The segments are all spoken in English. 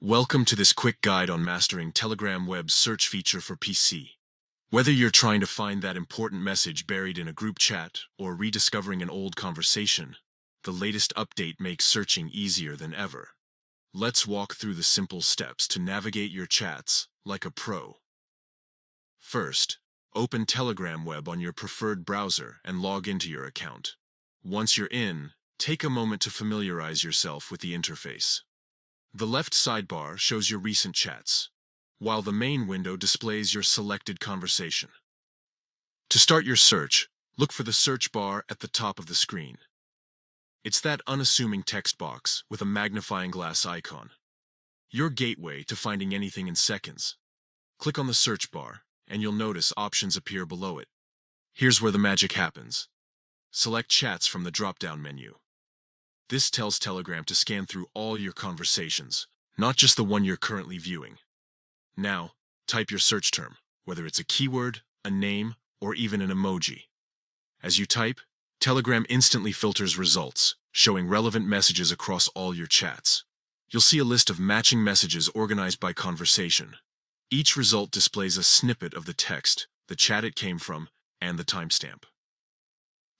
Welcome to this quick guide on mastering Telegram Web's search feature for PC. Whether you're trying to find that important message buried in a group chat or rediscovering an old conversation, the latest update makes searching easier than ever. Let's walk through the simple steps to navigate your chats like a pro. First, open Telegram Web on your preferred browser and log into your account. Once you're in, take a moment to familiarize yourself with the interface. The left sidebar shows your recent chats, while the main window displays your selected conversation. To start your search, look for the search bar at the top of the screen. It's that unassuming text box with a magnifying glass icon. Your gateway to finding anything in seconds. Click on the search bar, and you'll notice options appear below it. Here's where the magic happens. Select Chats from the drop-down menu. This tells Telegram to scan through all your conversations, not just the one you're currently viewing. Now, type your search term, whether it's a keyword, a name, or even an emoji. As you type, Telegram instantly filters results, showing relevant messages across all your chats. You'll see a list of matching messages organized by conversation. Each result displays a snippet of the text, the chat it came from, and the timestamp.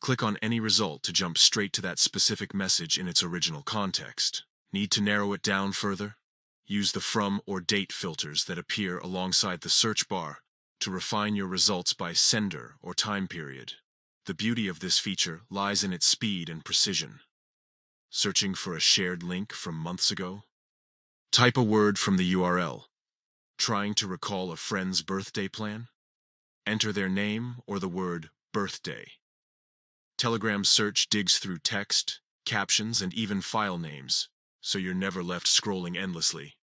Click on any result to jump straight to that specific message in its original context. Need to narrow it down further? Use the from or date filters that appear alongside the search bar to refine your results by sender or time period. The beauty of this feature lies in its speed and precision. Searching for a shared link from months ago? Type a word from the URL. Trying to recall a friend's birthday plan? Enter their name or the word birthday. Telegram search digs through text, captions, and even file names, so you're never left scrolling endlessly.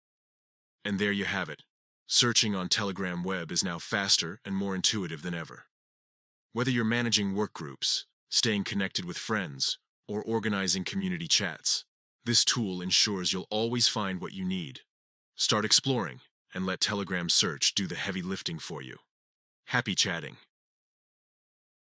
And there you have it. Searching on Telegram Web is now faster and more intuitive than ever. Whether you're managing work groups, staying connected with friends, or organizing community chats, this tool ensures you'll always find what you need. Start exploring and let Telegram Search do the heavy lifting for you. Happy chatting!